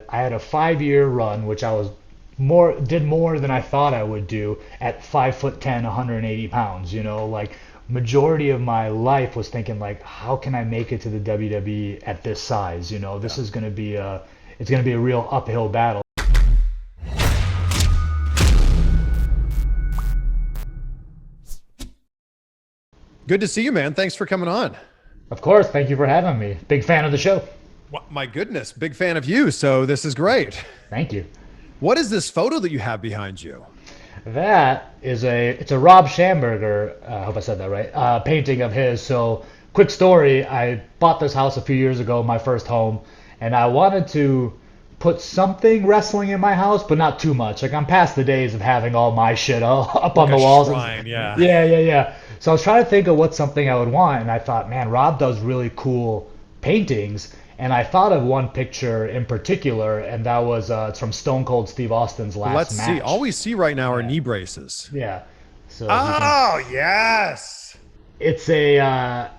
I had a 5 year run, which I was did more than I thought I would do at 5'10", 180 pounds. Like majority of my life was thinking like, how can I make it to the WWE at this size? This is gonna be it's gonna be a real uphill battle. Good to see you, man. Thanks for coming on. Of course, thank you for having me. Big fan of the show. My goodness, big fan of you. So this is great. Thank you. What is this photo that you have behind you? That is it's a Rob Schamberger, I hope I said that right, painting of his. So quick story, I bought this house a few years ago, my first home, and I wanted to put something wrestling in my house, but not too much. Like I'm past the days of having all my shit up on Like the a walls. shrine, yeah. Yeah. So I was trying to think of what's something I would want, and I thought, man, Rob does really cool paintings. And I thought of one picture in particular, and that was it's from Stone Cold Steve Austin's last Let's match. see. All we see right now are knee braces. Yeah. So Oh, yes. it's a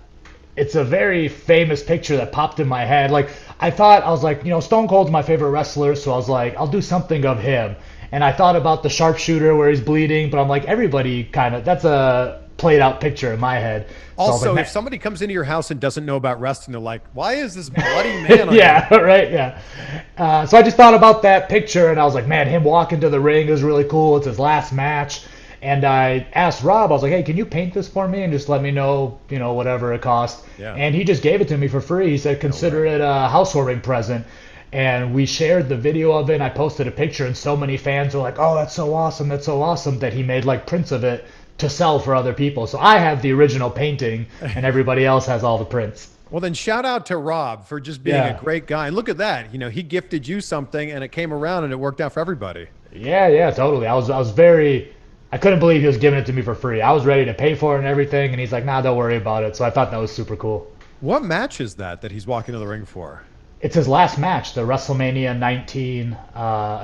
very famous picture that popped in my head. Like I was like, Stone Cold's my favorite wrestler, so I was like, I'll do something of him. And I thought about the sharpshooter where he's bleeding, but I'm like, everybody that's a played out picture in my head. So I was Also, like, if somebody comes into your house and doesn't know about wrestling, they're like, why is this bloody man on yeah, right, yeah. So I just thought about that picture, and I was like, man, him walking to the ring is really cool. It's his last match. And I asked Rob, I was like, hey, can you paint this for me and just let me know, whatever it costs. Yeah. And he just gave it to me for free. He said, consider it a housewarming present. And we shared the video of it, and I posted a picture, and so many fans were like, oh, that's so awesome, that he made like prints of it to sell for other people. So I have the original painting, and everybody else has all the prints. Well, then shout out to Rob for just being a great guy. And look at that. He gifted you something and it came around and it worked out for everybody. Yeah, totally. I couldn't believe he was giving it to me for free. I was ready to pay for it and everything, and he's like, nah, don't worry about it. So I thought that was super cool. What match is that he's walking to the ring for? It's his last match, the WrestleMania 19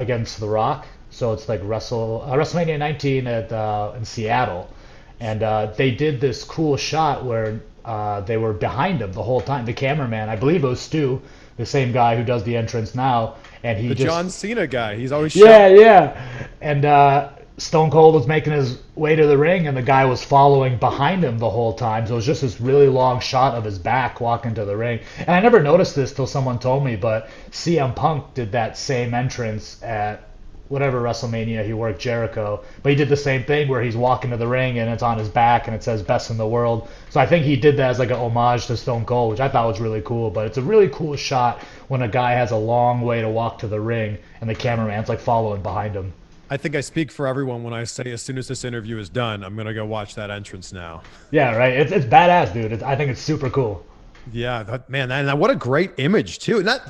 against The Rock. So it's like WrestleMania 19 in Seattle. And they did this cool shot where they were behind him the whole time. The cameraman, I believe it was Stu, the same guy who does the entrance now. And The John Cena guy. He's always Yeah. And Stone Cold was making his way to the ring, and the guy was following behind him the whole time. So it was just this really long shot of his back walking to the ring. And I never noticed this till someone told me, but CM Punk did that same entrance at whatever WrestleMania he worked, Jericho. But he did the same thing where he's walking to the ring and it's on his back and it says best in the world. So I think he did that as like an homage to Stone Cold, which I thought was really cool. But it's a really cool shot when a guy has a long way to walk to the ring and the cameraman's like following behind him. I think I speak for everyone when I say as soon as this interview is done, I'm going to go watch that entrance now. Yeah, right. It's badass, dude. I think it's super cool. Yeah, man, and what a great image too. And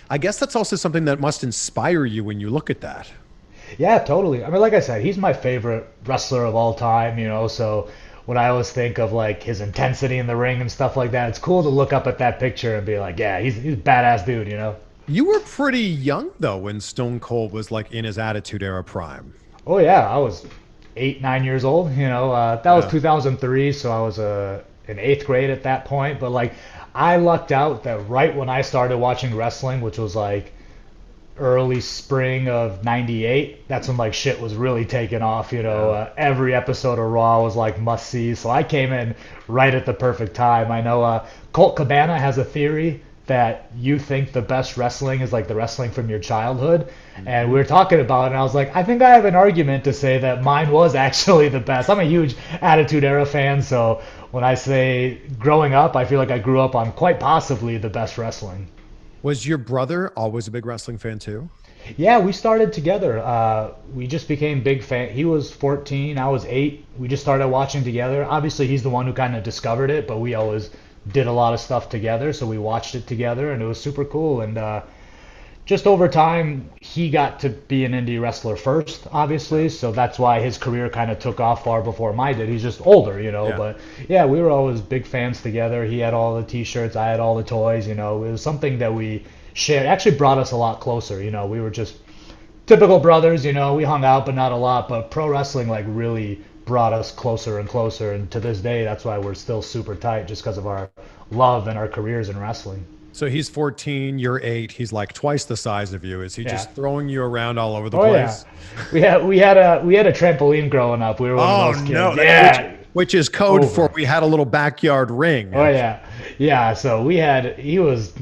I guess that's also something that must inspire you when you look at that. Yeah, totally. I mean, like I said, he's my favorite wrestler of all time, so when I always think of like his intensity in the ring and stuff like that, it's cool to look up at that picture and be like, yeah, he's a badass dude. You were pretty young though when Stone Cold was like in his Attitude Era prime. Oh yeah, I was 8, 9 years old. That was 2003, so I was in 8th grade at that point. But like, I lucked out that right when I started watching wrestling, which was like early spring of '98, that's when like shit was really taking off. Every episode of Raw was like must see. So I came in right at the perfect time. I know Colt Cabana has a theory that you think the best wrestling is like the wrestling from your childhood, and we were talking about it, and I was like, I think I have an argument to say that mine was actually the best. I'm a huge Attitude Era fan, so when I say growing up, I feel like I grew up on quite possibly the best wrestling. Was your brother always a big wrestling fan too? Yeah, we started together. We just became big fan. He was 14, I was 8. We just started watching together. Obviously, he's the one who kind of discovered it, but we always did a lot of stuff together, so we watched it together, and it was super cool. And just over time, he got to be an indie wrestler first, obviously, so that's why his career kind of took off far before mine did. He's just older, Yeah. But yeah, we were always big fans together. He had all the t-shirts, I had all the toys. It was something that we shared. Actually brought us a lot closer. We were just typical brothers. We hung out, but not a lot. But pro wrestling like really brought us closer and closer, and to this day, that's why we're still super tight, just because of our love and our careers in wrestling. So he's 14, you're 8. He's like twice the size of you. Is he Yeah. just throwing you around all over the Oh yeah. place? We had a trampoline growing up. We were one of Oh those no, kids. Yeah. which is code for Over. we had a little backyard ring. Oh yeah. Yeah, so he was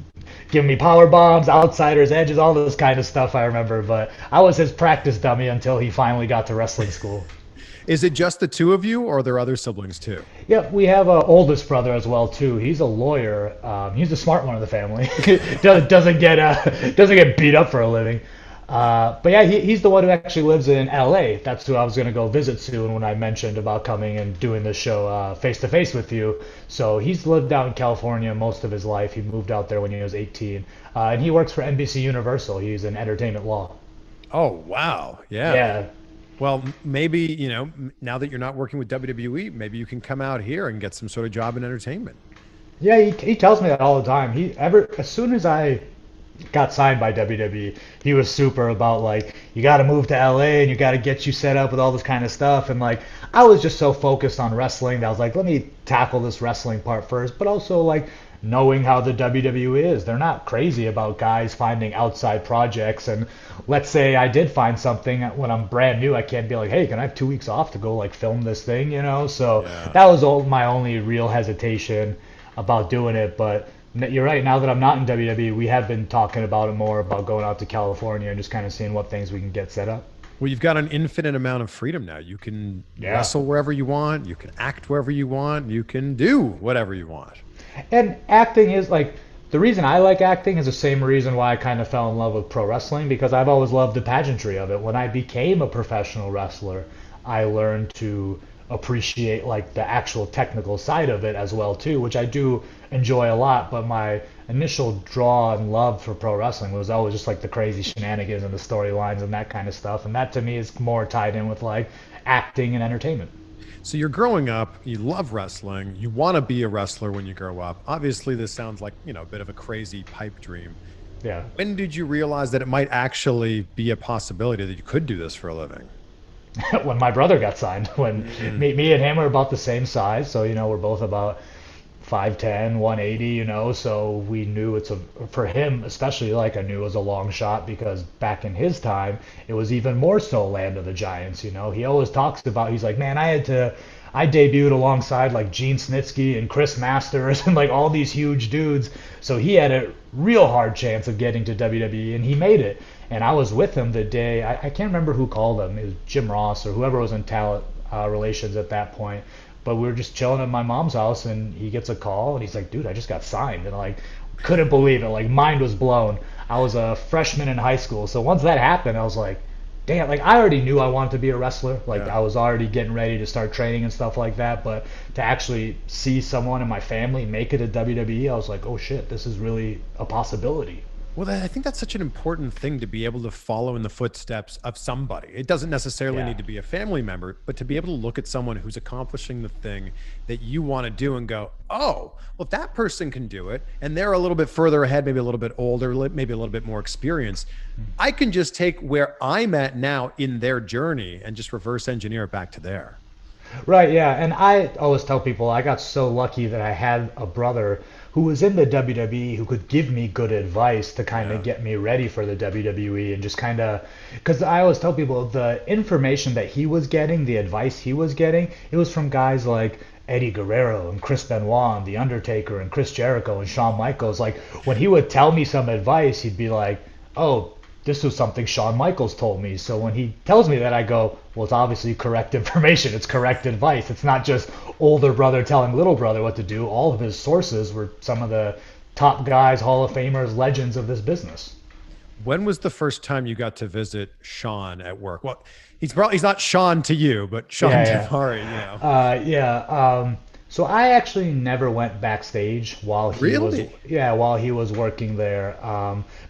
giving me power bombs, outsiders, edges, all this kind of stuff I remember, but I was his practice dummy until he finally got to wrestling school. Is it just the two of you, or are there other siblings too? Yep, we have a oldest brother as well too. He's a lawyer. He's the smart one of the family. Doesn't get beat up for a living. But yeah, he's the one who actually lives in LA. That's who I was gonna go visit soon when I mentioned about coming and doing this show face to face with you. So he's lived out in California most of his life. He moved out there when he was 18, and he works for NBC Universal. He's in entertainment law. Oh wow, yeah. Yeah, Well, maybe, now that you're not working with WWE, maybe you can come out here and get some sort of job in entertainment. yeah. He tells me that all the time. As soon as I got signed by WWE, he was super about like you got to move to LA and you got to get you set up with all this kind of stuff. And like I was just so focused on wrestling that I was like, let me tackle this wrestling part first, but also like knowing how the WWE is. They're not crazy about guys finding outside projects. And let's say I did find something when I'm brand new, I can't be like, hey, can I have 2 weeks off to go like film this thing, So Yeah. that was my only real hesitation about doing it. But you're right. Now that I'm not in WWE, we have been talking about it more about going out to California and just kind of seeing what things we can get set up. Well, you've got an infinite amount of freedom now. You can Yeah. wrestle wherever you want. You can act wherever you want. You can do whatever you want. And acting is like the reason I like acting is the same reason why I kind of fell in love with pro wrestling because I've always loved the pageantry of it. When I became a professional wrestler, I learned to appreciate like the actual technical side of it as well too, which I do enjoy a lot. But my initial draw and love for pro wrestling was always just like the crazy shenanigans and the storylines and that kind of stuff. And that to me is more tied in with like acting and entertainment. So you're growing up, you love wrestling, you want to be a wrestler when you grow up. Obviously, this sounds like, a bit of a crazy pipe dream. Yeah. When did you realize that it might actually be a possibility that you could do this for a living? When my brother got signed, when me and him are about the same size, so we're both about 5'10", 180, so we knew for him especially, like I knew it was a long shot because back in his time it was even more so land of the giants. He always talks about, he's like, man, I debuted alongside like Gene Snitsky and Chris Masters and like all these huge dudes, so he had a real hard chance of getting to WWE and he made it. And I was with him the day, I can't remember who called him, it was Jim Ross or whoever was in talent relations at that point. But we were just chilling at my mom's house and he gets a call and he's like, dude, I just got signed. And like, couldn't believe it. Like, mind was blown. I was a freshman in high school. So once that happened, I was like, damn, like I already knew I wanted to be a wrestler. Like Yeah. I was already getting ready to start training and stuff like that. But to actually see someone in my family make it to WWE, I was like, oh shit, this is really a possibility. Well, I think that's such an important thing to be able to follow in the footsteps of somebody. It doesn't necessarily Yeah. need to be a family member, but to be able to look at someone who's accomplishing the thing that you want to do and go, oh, well, if that person can do it and they're a little bit further ahead, maybe a little bit older, maybe a little bit more experienced, I can just take where I'm at now in their journey and just reverse engineer it back to there. Right, yeah. And I always tell people I got so lucky that I had a brother who was in the WWE who could give me good advice to kind Yeah. of get me ready for the WWE and just kind of, because I always tell people the information that he was getting, the advice he was getting, it was from guys like Eddie Guerrero and Chris Benoit and The Undertaker and Chris Jericho and Shawn Michaels. Like when he would tell me some advice, he'd be like, oh, this was something Shawn Michaels told me. So when he tells me that, I go, well, it's obviously correct information. It's correct advice. It's not just older brother telling little brother what to do. All of his sources were some of the top guys, Hall of Famers, legends of this business. When was the first time you got to visit Sean at work? Well, he's not Sean to you, but Shawn Yeah, yeah. Daivari, Yeah. So I actually never went backstage while he was, Really? yeah, while he was working there.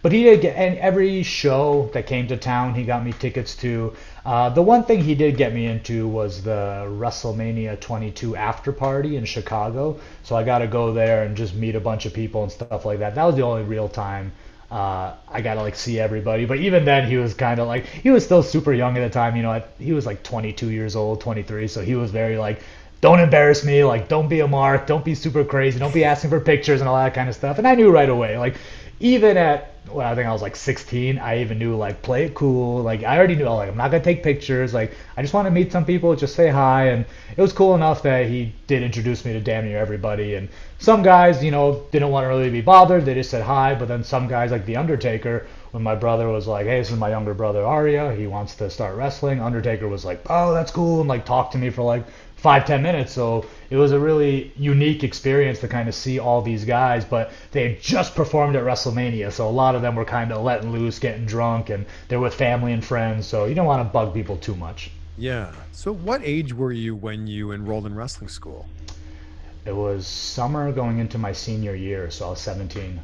But he did get, and every show that came to town, he got me tickets to. The one thing he did get me into was the WrestleMania 22 after party in Chicago. So I got to go there and just meet a bunch of people and stuff like that. That was the only real time I got to like see everybody. But even then, he was kind of like, he was still super young at the time. He was like 22 years old, 23. So he was very like don't embarrass me, like don't be a mark, don't be super crazy, don't be asking for pictures and all that kind of stuff. And I knew right away, like even at, well, I think I was like 16, I even knew like play it cool. Like I already knew, like I'm not gonna take pictures. Like I just want to meet some people, just say hi. And it was cool enough that he did introduce me to damn near everybody. And some guys, didn't want to really be bothered. They just said hi. But then some guys, like the Undertaker, when my brother was like, hey, this is my younger brother Ariya, he wants to start wrestling, Undertaker was like, oh, that's cool, and like talked to me for like 5-10 minutes. So it was a really unique experience to kind of see all these guys, but they had just performed at WrestleMania, so a lot of them were kind of letting loose, getting drunk, and they're with family and friends, so you don't want to bug people too much. Yeah. So what age were you when you enrolled in wrestling school? It was summer going into my senior year, so I was 17.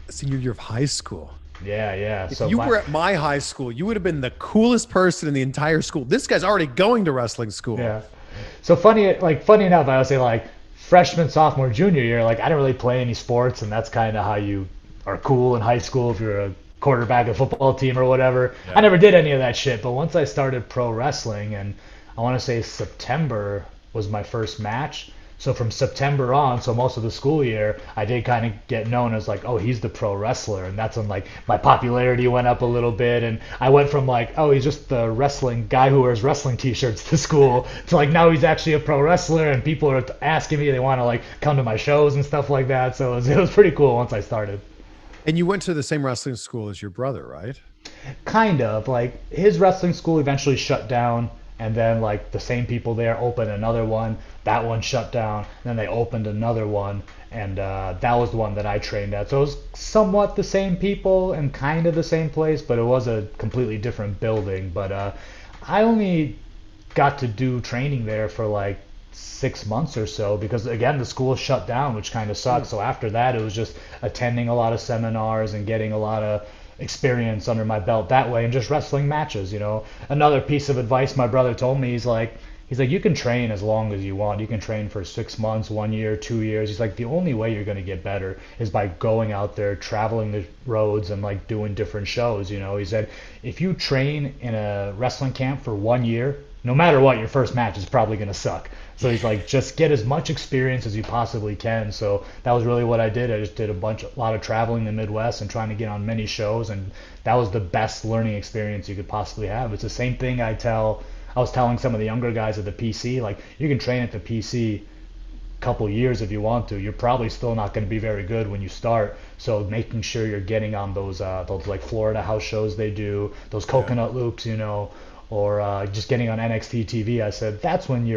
Senior year of high school. Yeah, yeah. If So you were at my high school, you would have been the coolest person in the entire school. This guy's already going to wrestling school. yeah. So funny enough, I would say like freshman, sophomore, junior year, like I didn't really play any sports, and that's kind of how you are cool in high school if you're a quarterback of a football team or whatever. Yeah. I never did any of that shit, but once I started pro wrestling, and I want to say September was my first match. So from September on, so most of the school year, I did kind of get known as like, oh, he's the pro wrestler, and that's when like my popularity went up a little bit, and I went from like, oh, he's just the wrestling guy who wears wrestling T-shirts to school, to like now he's actually a pro wrestler, and people are asking me, they want to like come to my shows and stuff like that. So it was pretty cool once I started. And you went to the same wrestling school as your brother, right? Kind of like his wrestling school eventually shut down, and then like the same people there opened another one, that one shut down, and then they opened another one, and that was the one that I trained at. So it was somewhat the same people and kind of the same place, but it was a completely different building. But I only got to do training there for like 6 months or so, because again the school shut down, which kind of sucked. So after that, it was just attending a lot of seminars and getting a lot of experience under my belt that way, and just wrestling matches. Another piece of advice my brother told me, he's like you can train as long as you want, you can train for 6 months, 1 year, 2 years. He's like the only way you're going to get better is by going out there, traveling the roads, and like doing different shows. He said if you train in a wrestling camp for 1 year, no matter what, your first match is probably going to suck. So he's like, just get as much experience as you possibly can. So that was really what I did. I just did a lot of traveling in the Midwest and trying to get on many shows, and that was the best learning experience you could possibly have. It's the same thing I was telling some of the younger guys at the PC, like you can train at the PC a couple years if you want to. You're probably still not going to be very good when you start. So making sure you're getting on those like Florida house shows they do, those coconut loops, or just getting on NXT TV. I said that's when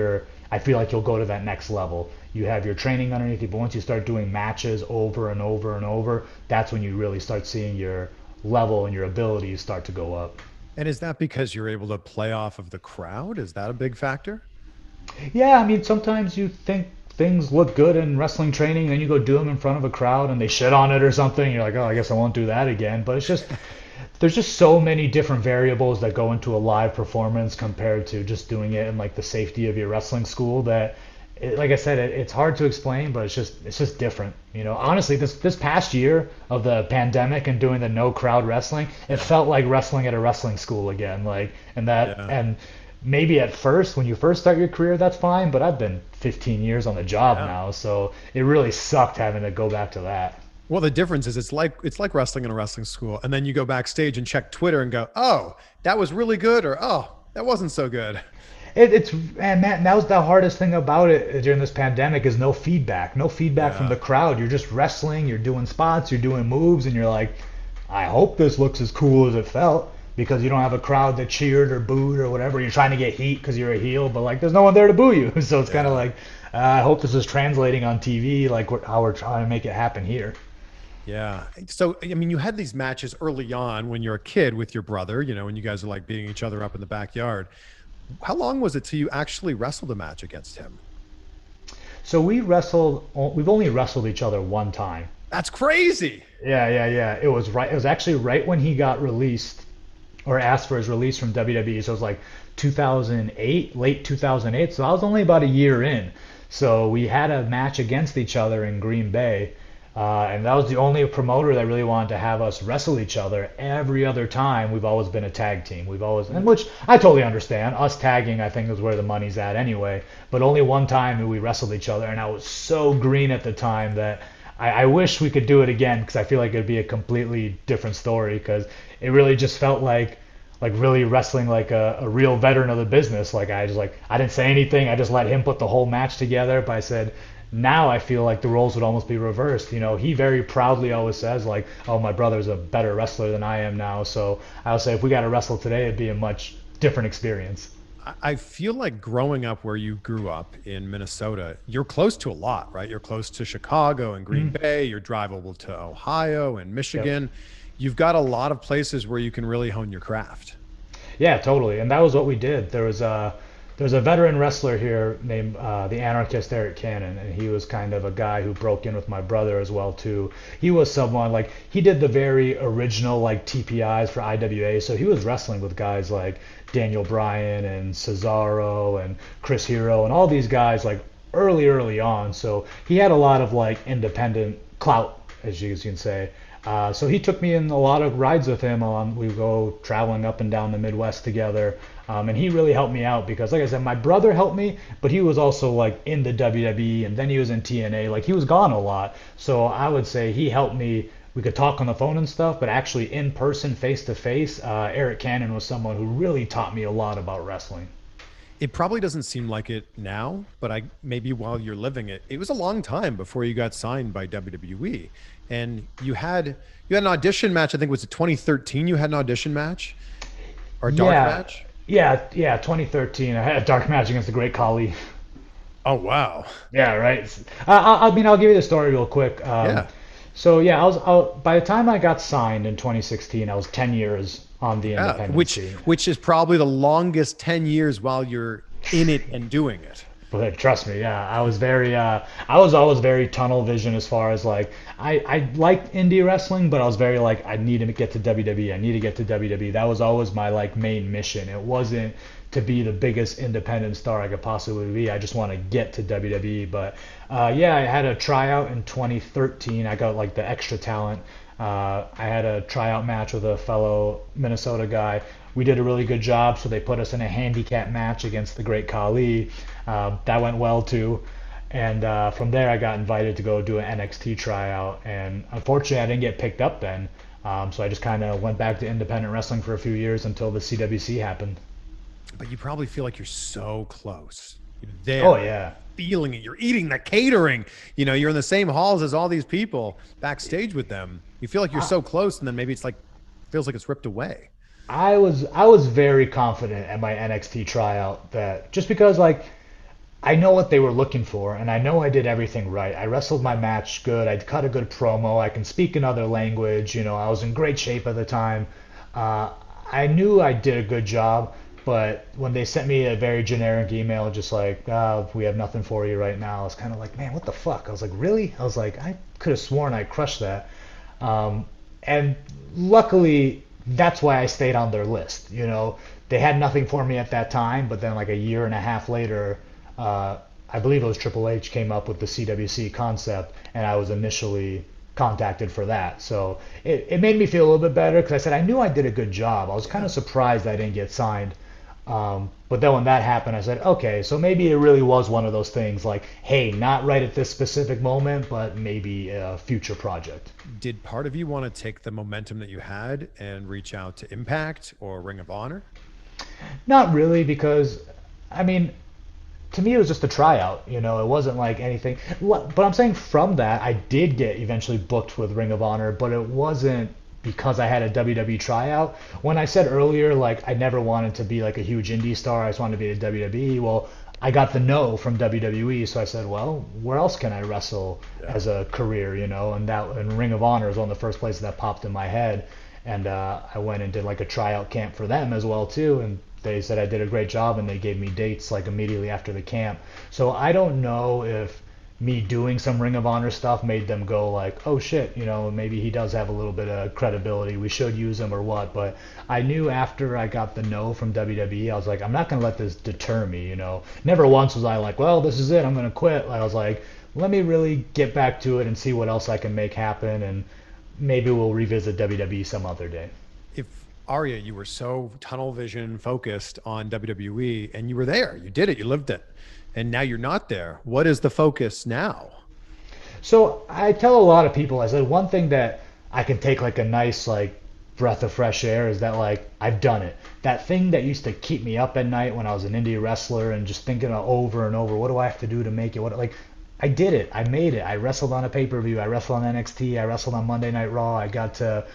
I feel like you'll go to that next level. You have your training underneath you, but once you start doing matches over and over and over, that's when you really start seeing your level and your abilities start to go up. And is that because you're able to play off of the crowd? Is that a big factor? Yeah, I mean, sometimes you think things look good in wrestling training, then you go do them in front of a crowd and they shit on it or something. You're like, oh, I guess I won't do that again. But it's just, there's just so many different variables that go into a live performance compared to just doing it in like the safety of your wrestling school that, like I said, it's hard to explain, but it's just different. Honestly, this past year of the pandemic and doing the no crowd wrestling, it felt like wrestling at a wrestling school again. Like, and maybe at first, when you first start your career, that's fine, but I've been 15 years on the job now, so it really sucked having to go back to that. Well, the difference is it's like wrestling in a wrestling school, and then you go backstage and check Twitter and go, oh, that was really good, or oh, that wasn't so good. And Matt, that was the hardest thing about it during this pandemic is no feedback from the crowd. You're just wrestling, you're doing spots, you're doing moves, and you're like, I hope this looks as cool as it felt, because you don't have a crowd that cheered or booed or whatever. You're trying to get heat because you're a heel, but like there's no one there to boo you. So it's kind of like, I hope this is translating on TV, like how we're trying to make it happen here. Yeah. So, I mean, you had these matches early on when you're a kid with your brother, when you guys are like beating each other up in the backyard. How long was it till you actually wrestled a match against him? So we've only wrestled each other one time. That's crazy. Yeah. It was actually right when he got released or asked for his release from WWE. So it was like 2008, late 2008. So I was only about a year in. So we had a match against each other in Green Bay. And that was the only promoter that really wanted to have us wrestle each other. Every other time, we've always been a tag team. We've always, and which I totally understand. Us tagging, I think, is where the money's at anyway. But only one time we wrestled each other, and I was so green at the time that I wish we could do it again because I feel like it'd be a completely different story because it really just felt like really wrestling like a real veteran of the business. Like I didn't say anything. I just let him put the whole match together. But I said, now I feel like the roles would almost be reversed. He very proudly always says like, oh, my brother's a better wrestler than I am now. So I would say if we got to wrestle today, it'd be a much different experience. I feel like growing up where you grew up in Minnesota, you're close to a lot, right? You're close to Chicago and Green Bay. You're drivable to Ohio and Michigan. Yep. You've got a lot of places where you can really hone your craft. Yeah, totally. And that was what we did. There's a veteran wrestler here named the Anarchist Eric Cannon, and he was kind of a guy who broke in with my brother as well too. He was someone like he did the very original like TPIs for IWA, so he was wrestling with guys like Daniel Bryan and Cesaro and Chris Hero and all these guys like early on. So he had a lot of like independent clout, as you can say. So he took me in a lot of rides with him. We go traveling up and down the Midwest together. And he really helped me out because, like I said, my brother helped me, but he was also like in the WWE and then he was in TNA. Like he was gone a lot. So I would say he helped me. We could talk on the phone and stuff, but actually in person, face to face, Eric Cannon was someone who really taught me a lot about wrestling. It probably doesn't seem like it now, but maybe while you're living it, it was a long time before you got signed by WWE. And you had an audition match. I think was it 2013. You had an audition match or a dark match. Yeah. 2013. I had a dark match against the Great Khali. Oh wow. Yeah, right. I mean, I'll give you the story real quick. Yeah. So yeah, by the time I got signed in 2016, I was 10 years on the independent scene. Which is probably the longest 10 years while you're in it and doing it. But trust me, yeah, I was always very tunnel vision as far as like I liked indie wrestling, but I was very like I need to get to WWE. I need to get to WWE. That was always my like main mission. It wasn't to be the biggest independent star I could possibly be. I just want to get to WWE. But yeah, I had a tryout in 2013. I got like the extra talent. I had a tryout match with a fellow Minnesota guy. We did a really good job, so they put us in a handicap match against the Great Khali. That went well too. And from there, I got invited to go do an NXT tryout. And unfortunately, I didn't get picked up then. So I just kind of went back to independent wrestling for a few years until the CWC happened. But you probably feel like you're so close. You're there. Oh, yeah. Feeling it. You're eating the catering. You're in the same halls as all these people backstage with them. You feel like you're so close, and then maybe it's like feels like it's ripped away. I was very confident at my NXT tryout that just because like I know what they were looking for and I know I did everything right. I wrestled my match good. I cut a good promo. I can speak another language. I was in great shape at the time. I knew I did a good job, but when they sent me a very generic email, just like, we have nothing for you right now, I was kind of like, man, what the fuck? I was like, really? I was like, I could have sworn I crushed that. And luckily, that's why I stayed on their list. They had nothing for me at that time, but then like a year and a half later, I believe it was Triple H came up with the CWC concept, and I was initially contacted for that. So it made me feel a little bit better because I said I knew I did a good job. I was kind of surprised I didn't get signed. But then when that happened, I said, okay, so maybe it really was one of those things like, hey, not right at this specific moment, but maybe a future project. Did part of you want to take the momentum that you had and reach out to Impact or Ring of Honor? Not really, because, I mean, to me it was just a tryout. It wasn't like anything. But I'm saying from that, I did get eventually booked with Ring of Honor, but it wasn't because I had a WWE tryout. When I said earlier, like, I never wanted to be like a huge indie star, I just wanted to be at WWE, well, I got the no from WWE, so I said, well, where else can I wrestle as a career, and Ring of Honor was one of the first places that popped in my head, and I went and did like a tryout camp for them as well too, and they said I did a great job, and they gave me dates like immediately after the camp. So I don't know if me doing some Ring of Honor stuff made them go like, oh shit, maybe he does have a little bit of credibility, we should use him or what. But I knew after I got the no from WWE, I was like, I'm not going to let this deter me. Never once was I like, well, this is it, I'm going to quit. I was like, let me really get back to it and see what else I can make happen, and maybe we'll revisit WWE some other day. If Ariya, you were so tunnel vision focused on WWE and you were there, you did it, you lived it, and now you're not there. What is the focus now? So I tell a lot of people, I said one thing that I can take like a nice like breath of fresh air is that like I've done it. That thing that used to keep me up at night when I was an indie wrestler and just thinking of over and over, what do I have to do to make it? What like I did it. I made it. I wrestled on a pay-per-view. I wrestled on NXT. I wrestled on Monday Night Raw. I got to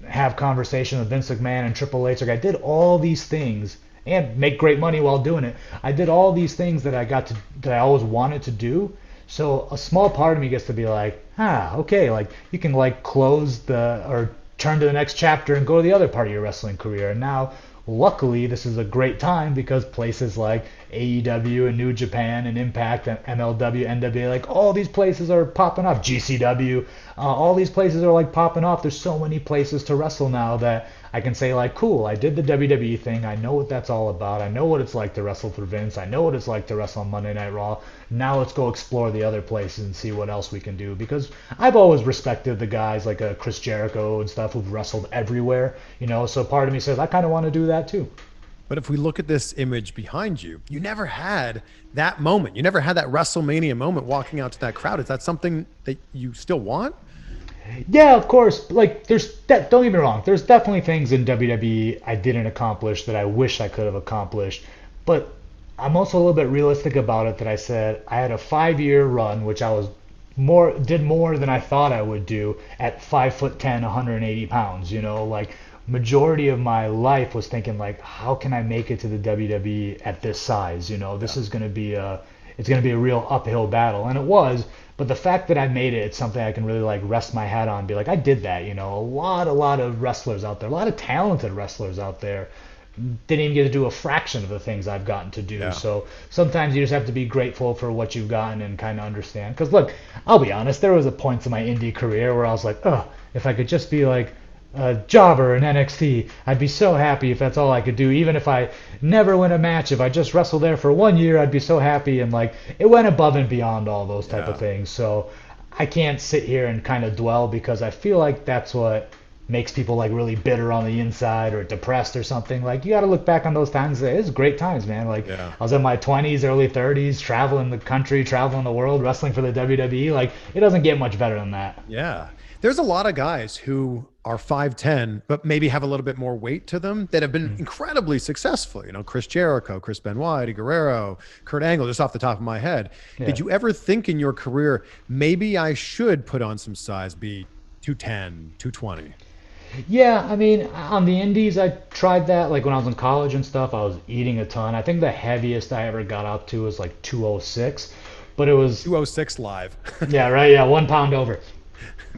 have conversation with Vince McMahon and Triple H. Like I did all these things and make great money while doing it. I did all these things that I always wanted to do. So a small part of me gets to be like, okay, like you can like close the or turn to the next chapter and go to the other part of your wrestling career. And now, luckily, this is a great time because places like AEW and New Japan and Impact and MLW, NWA, like all these places are popping up. GCW, all these places are like popping up. There's so many places to wrestle now that I can say like, cool, I did the WWE thing. I know what that's all about. I know what it's like to wrestle for Vince. I know what it's like to wrestle on Monday Night Raw. Now let's go explore the other places and see what else we can do. Because I've always respected the guys like Chris Jericho and stuff who've wrestled everywhere, you know. So part of me says I kind of want to do that too. But if we look at this image behind you, you never had that moment. You never had that WrestleMania moment walking out to that crowd. Is that something that you still want? Yeah, of course. Like, don't get me wrong. There's definitely things in WWE I didn't accomplish that I wish I could have accomplished. But I'm also a little bit realistic about it. That I said I had a 5-year run, which I was did more than I thought I would do at 5'10", 180 pounds. You know, like majority of my life was thinking like, how can I make it to the WWE at this size? You know, this is going to be it's going to be a real uphill battle, and it was. But the fact that I made it, it's something I can really like rest my hat on, be like, I did that. You know, a lot of wrestlers out there, a lot of talented wrestlers out there, didn't even get to do a fraction of the things I've gotten to do. Yeah. So sometimes you just have to be grateful for what you've gotten and kind of understand. Because look, I'll be honest, there was a point in my indie career where I was like, if I could just be like a jobber in NXT, I'd be so happy if that's all I could do. Even if I never win a match, if I just wrestled there for 1 year, I'd be so happy. And like it went above and beyond all those type of things. So I can't sit here and kind of dwell because I feel like that's what makes people like really bitter on the inside or depressed or something. Like you got to look back on those times. It was great times, man. Like I was in my 20s, early 30s, traveling the country, traveling the world, wrestling for the WWE. Like it doesn't get much better than that. Yeah. There's a lot of guys who are 5'10", but maybe have a little bit more weight to them that have been incredibly successful. You know, Chris Jericho, Chris Benoit, Eddie Guerrero, Kurt Angle, just off the top of my head. Yeah. Did you ever think in your career, maybe I should put on some size, be 210, 220? Yeah, I mean, on the indies, I tried that. Like when I was in college and stuff, I was eating a ton. I think the heaviest I ever got up to was like 206, but it was 206 live. Yeah, right. Yeah, 1 pound over.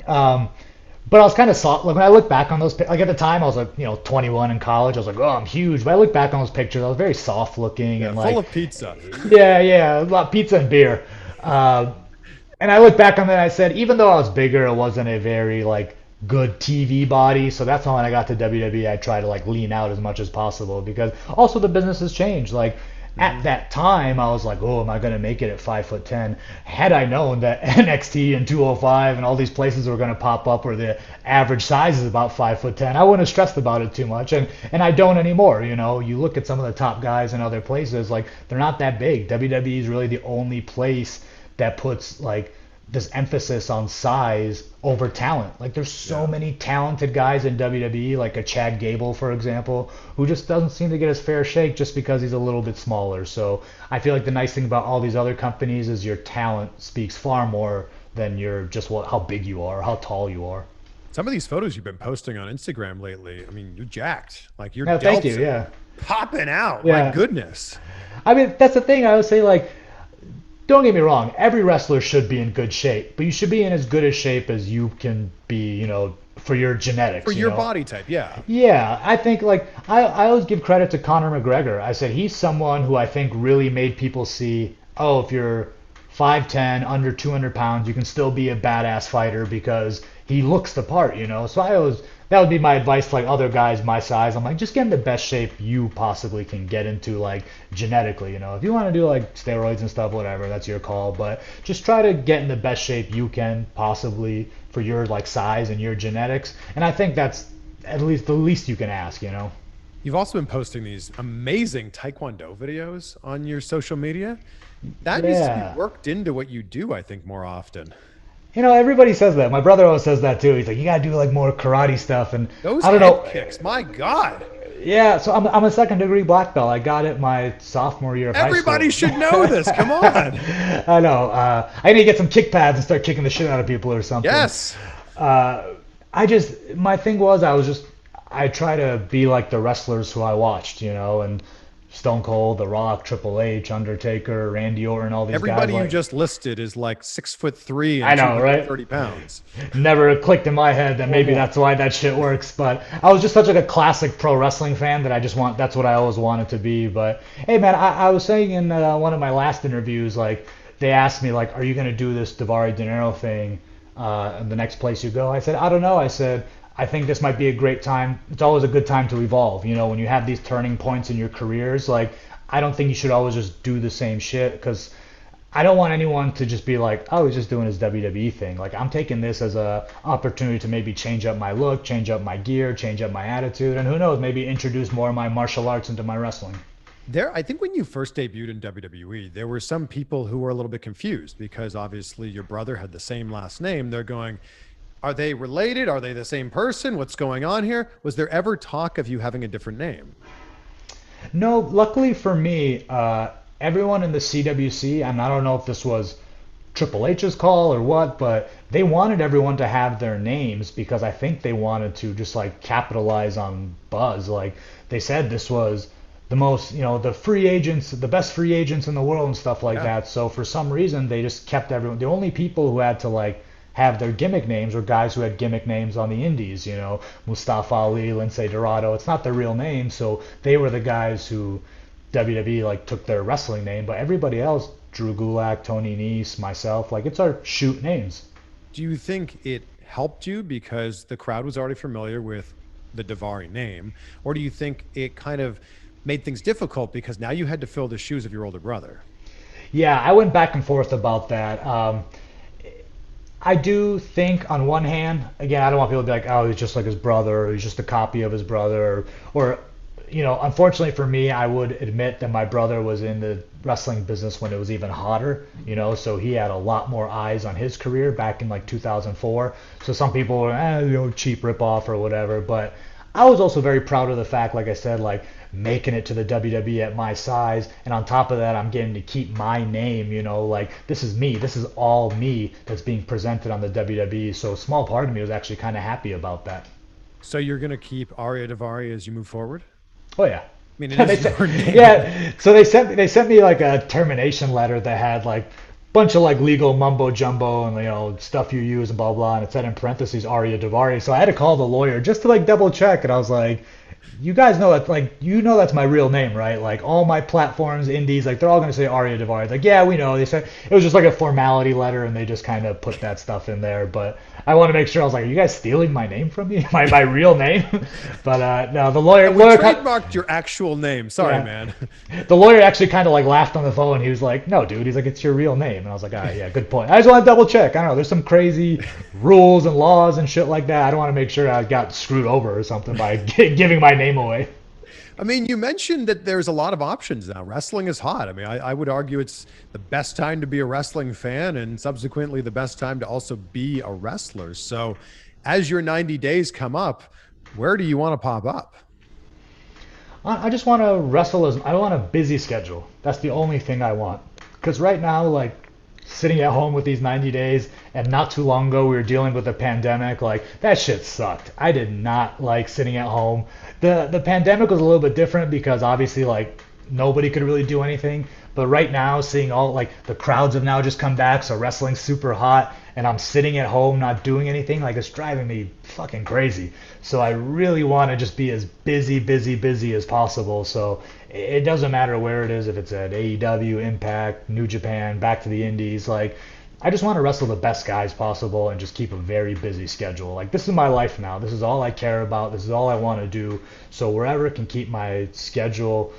But I was kind of soft. Like when I look back on those, like at the time I was like, 21 in college. I was like, oh, I'm huge. But I look back on those pictures, I was very soft looking and full of pizza. Yeah, a lot of pizza and beer. And I look back on that, I said, even though I was bigger, it wasn't a very like good TV body. So that's why when I got to WWE, I try to like lean out as much as possible because also the business has changed. Like at that time, I was like, oh, am I going to make it at 5'10"? Had I known that NXT and 205 and all these places were going to pop up where the average size is about 5'10", I wouldn't have stressed about it too much. And I don't anymore. You know, you look at some of the top guys in other places, like they're not that big. WWE is really the only place that puts like this emphasis on size over talent. Like there's so many talented guys in WWE, like a Chad Gable, for example, who just doesn't seem to get his fair shake just because he's a little bit smaller. So I feel like the nice thing about all these other companies is your talent speaks far more than your just how big you are, how tall you are. Some of these photos you've been posting on Instagram lately, I mean, you're jacked. Like you're thank you, yeah. Popping out. Yeah. My goodness. I mean, that's the thing. I would say, like, don't get me wrong, every wrestler should be in good shape, but you should be in as good a shape as you can be, for your genetics. For your body type, yeah. Yeah, I think, like, I always give credit to Conor McGregor. I said he's someone who I think really made people see, oh, if you're 5'10", under 200 pounds, you can still be a badass fighter because he looks the part, So that would be my advice to like other guys my size. I'm like, just get in the best shape you possibly can get into, like genetically. If you want to do like steroids and stuff, whatever, that's your call. But just try to get in the best shape you can possibly for your like size and your genetics. And I think that's at least the least you can ask. You've also been posting these amazing Taekwondo videos on your social media. That needs to be worked into what you do, I think, more often. Everybody says that. My brother always says that too. He's like, you gotta do like more karate stuff, and those I don't head know. kicks, my God. Yeah, so I'm a second-degree black belt. I got it my sophomore year of high school. Everybody should know this. Come on. I know. I need to get some kick pads and start kicking the shit out of people or something. Yes. My thing was I try to be like the wrestlers who I watched, and Stone Cold, The Rock, Triple H, Undertaker, Randy Orton, all these Everybody guys. you just listed is like 6'3" and I know, right? 30 pounds. Never clicked in my head that maybe that's why that shit works. But I was just such like a classic pro wrestling fan that that's what I always wanted to be. But hey, man, I was saying in one of my last interviews, like they asked me like, are you gonna do this Daivari De Niro thing the next place you go? I said, I don't know. I said, I think this might be a great time. It's always a good time to evolve. When you have these turning points in your careers, like I don't think you should always just do the same shit, because I don't want anyone to just be like, oh, he's just doing his WWE thing. Like I'm taking this as a opportunity to maybe change up my look, change up my gear, change up my attitude, and who knows, maybe introduce more of my martial arts into my wrestling. I think when you first debuted in WWE, there were some people who were a little bit confused because obviously your brother had the same last name. They're going, are they related? Are they the same person? What's going on here? Was there ever talk of you having a different name? No, luckily for me, everyone in the CWC, and I don't know if this was Triple H's call or what, but they wanted everyone to have their names because I think they wanted to just like capitalize on buzz. Like they said this was the most, the free agents, the best free agents in the world and stuff like that. So for some reason, they just kept everyone. The only people who had to like have their gimmick names were guys who had gimmick names on the indies, Mustafa Ali, Lindsay Dorado. It's not their real name, so they were the guys who WWE like took their wrestling name, but everybody else, Drew Gulak, Tony Nese, myself, like it's our shoot names. Do you think it helped you because the crowd was already familiar with the Daivari name, or do you think it kind of made things difficult because now you had to fill the shoes of your older brother? Yeah, I went back and forth about that. I do think on one hand, again, I don't want people to be like, oh, he's just like his brother, or he's just a copy of his brother, or unfortunately for me, I would admit that my brother was in the wrestling business when it was even hotter, so he had a lot more eyes on his career back in like 2004. So some people were, cheap ripoff or whatever, but I was also very proud of the fact, like I said, like making it to the WWE at my size, and on top of that, I'm getting to keep my name, like this is me, this is all me that's being presented on the WWE. So a small part of me was actually kind of happy about that. So you're going to keep Ariya Daivari as you move forward? Oh yeah. I mean, it is your name. Yeah. So they sent me like a termination letter that had like bunch of like legal mumbo jumbo and stuff you use and blah blah, and it said in parentheses Ariya Daivari. So I had to call the lawyer just to like double check, and I was like, you guys know that, like, that's my real name, right? Like all my platforms, indies, like they're all gonna say Ariya Daivari. It's like, yeah, we know. They said it was just like a formality letter, and they just kind of put that stuff in there. But I want to make sure. I was like, are you guys stealing my name from me, my real name? But no, the lawyer. We trademarked your actual name. Sorry, man. The lawyer actually kind of like laughed on the phone. He was like, no, dude. He's like, it's your real name. And I was like, all right, yeah, good point. I just want to double check. I don't know. There's some crazy rules and laws and shit like that. I don't want to make sure I got screwed over or something by giving my name away. I mean, you mentioned that there's a lot of options now. Wrestling is hot. I mean, I would argue it's the best time to be a wrestling fan and subsequently the best time to also be a wrestler. So as your 90 days come up, where do you want to pop up? I just want to wrestle. I want a busy schedule. That's the only thing I want. Because right now, like, sitting at home with these 90 days, and not too long ago we were dealing with a pandemic, like that shit sucked. I did not like sitting at home. The pandemic was a little bit different because obviously like nobody could really do anything, but right now seeing all like the crowds have now just come back, so wrestling's super hot, and I'm sitting at home not doing anything, like it's driving me fucking crazy. So I really want to just be as busy as possible. So it doesn't matter where it is, if it's at AEW, Impact, New Japan, back to the Indies, like I just want to wrestle the best guys possible and just keep a very busy schedule. Like this is my life now. This is all I care about. This is all I want to do. So wherever can keep my schedule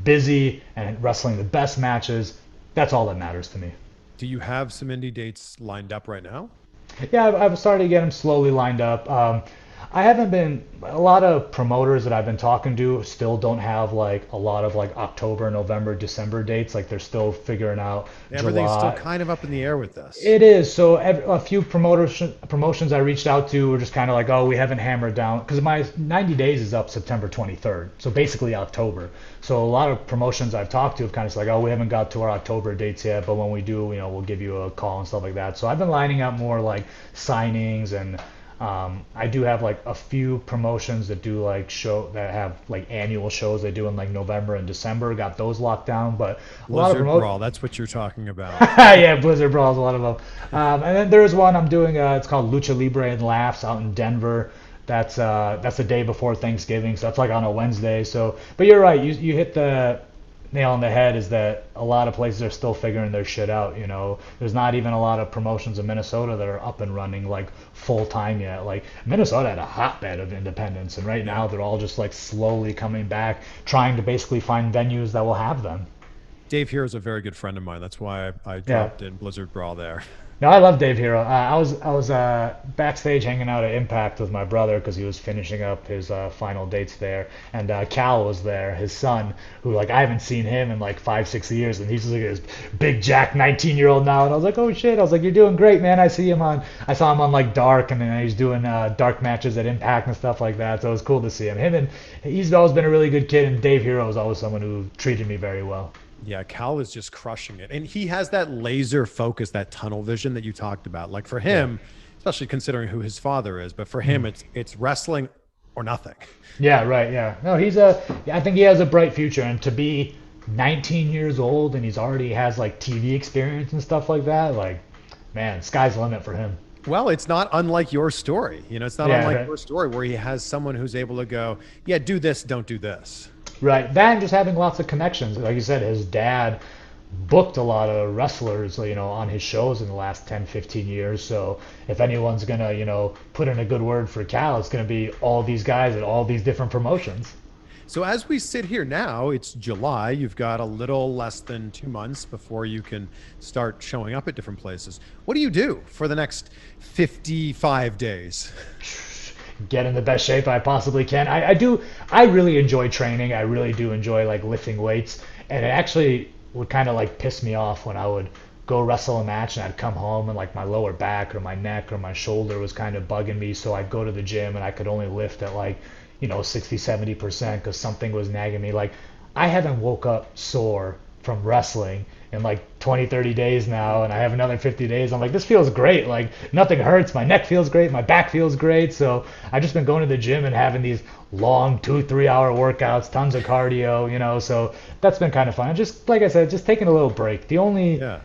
busy and wrestling the best matches, that's all that matters to me. Do you have some indie dates lined up right now? Yeah, I've started to get them slowly lined up. I haven't been, a lot of promoters that I've been talking to still don't have like a lot of like October, November, December dates. Like they're still figuring out Everything's still July. kind of up in the air with this. It is. So a few promotions I reached out to were just kind of like, oh, we haven't hammered down because my 90 days is up September 23rd. So basically October. So a lot of promotions I've talked to have kind of like, oh, we haven't got to our October dates yet, but when we do, we'll give you a call and stuff like that. So I've been lining up more like signings and I do have like a few promotions that do like that have like annual shows they do in like November and December. Got those locked down, but a lot of Blizzard Brawl, that's what you're talking about. yeah, Blizzard Brawl is one of them. And then there's one I'm doing. It's called Lucha Libre and Laughs out in Denver. That's the day before Thanksgiving, so that's like on a Wednesday. So, but you're right. You hit the nail on the head. Is that a lot of places are still figuring their shit out. There's not even a lot of promotions in Minnesota that are up and running like full time yet. Like Minnesota had a hotbed of independence, and right now they're all just like slowly coming back, trying to basically find venues that will have them. Dave here is a very good friend of mine. That's why I Yeah. dropped in Blizzard Brawl there. No, I love Dave Hero. I was backstage hanging out at Impact with my brother because he was finishing up his final dates there, and Cal was there, his son, who like I haven't seen him in like 5 6 years, and he's just like this big jack 19-year-old now, and I was like, oh shit, I was like, you're doing great, man. I saw him on like Dark, and then he's doing Dark matches at Impact and stuff like that, so it was cool to see him. And he's always been a really good kid, and Dave Hero is always someone who treated me very well. Yeah, Cal is just crushing it. And he has that laser focus, that tunnel vision that you talked about. Like for him, especially considering who his father is, but for him it's wrestling or nothing. Yeah, right. Yeah. No, I think he has a bright future, and to be 19 years old and he's already has like TV experience and stuff like that, like, man, sky's the limit for him. Well, it's not unlike your story. It's not Yeah, unlike right. your story where he has someone who's able to go, yeah, do this, don't do this. Right. That and just having lots of connections. Like you said, his dad booked a lot of wrestlers, on his shows in the last 10, 15 years. So if anyone's going to, put in a good word for Cal, it's going to be all these guys at all these different promotions. So as we sit here now, it's July. You've got a little less than 2 months before you can start showing up at different places. What do you do for the next 55 days? Get in the best shape I possibly can. I really enjoy training. I really do enjoy like lifting weights. And it actually would kind of like piss me off when I would go wrestle a match and I'd come home and like my lower back or my neck or my shoulder was kind of bugging me. So I'd go to the gym and I could only lift at like, 60, 70% because something was nagging me. Like I haven't woke up sore from wrestling in like 20, 30 days now, and I have another 50 days. I'm like, this feels great. Like nothing hurts. My neck feels great. My back feels great. So I've just been going to the gym and having these long 2 3 hour workouts, tons of cardio, so that's been kind of fun. Just like I said, just taking a little break. The only Yeah.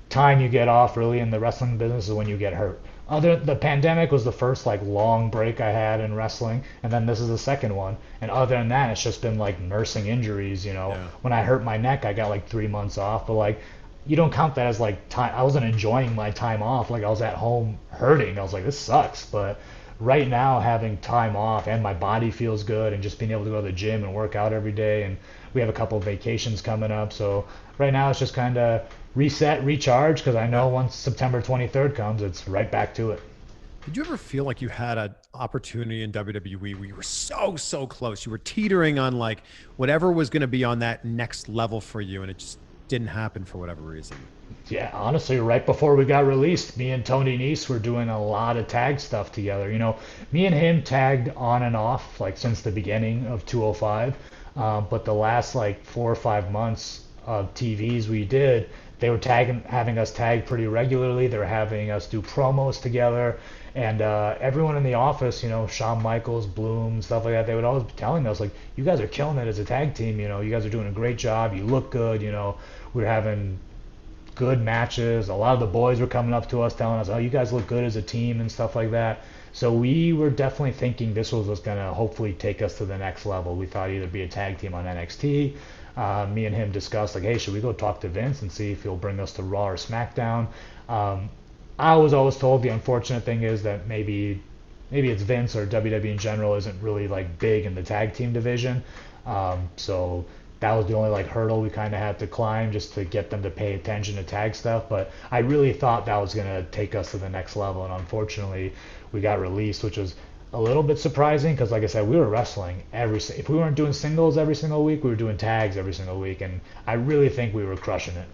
time you get off really in the wrestling business is when you get hurt. The pandemic was the first like long break I had in wrestling, and then this is the second one. And other than that, it's just been like nursing injuries. Yeah. When I hurt my neck, I got like 3 months off, but like you don't count that as like time. I wasn't enjoying my time off. Like I was at home hurting. I was like, this sucks. But right now, having time off and my body feels good, and just being able to go to the gym and work out every day, and we have a couple of vacations coming up. So right now, it's just kind of reset, recharge, because I know once September 23rd comes, it's right back to it. Did you ever feel like you had an opportunity in WWE where you were so close? You were teetering on like whatever was going to be on that next level for you, and it just didn't happen for whatever reason. Yeah, honestly, right before we got released, me and Tony Nese were doing a lot of tag stuff together. Me and him tagged on and off like since the beginning of 205, but the last like 4 or 5 months of TVs we did, they were having us tag pretty regularly. They were having us do promos together, and everyone in the office, Shawn Michaels, Bloom, stuff like that, they would always be telling us like, "You guys are killing it as a tag team. You guys are doing a great job. You look good. We're having good matches." A lot of the boys were coming up to us telling us, "Oh, you guys look good as a team," and stuff like that. So we were definitely thinking this was going to hopefully take us to the next level. We thought either be a tag team on NXT. Me and him discussed like, hey, should we go talk to Vince and see if he'll bring us to Raw or SmackDown? I was always told the unfortunate thing is that maybe it's Vince or WWE in general isn't really like big in the tag team division. So that was the only like hurdle we kind of had to climb just to get them to pay attention to tag stuff. But I really thought that was gonna take us to the next level, and unfortunately, we got released, which was a little bit surprising because, like I said, we were wrestling if we weren't doing singles every single week, we were doing tags every single week, and I really think we were crushing it.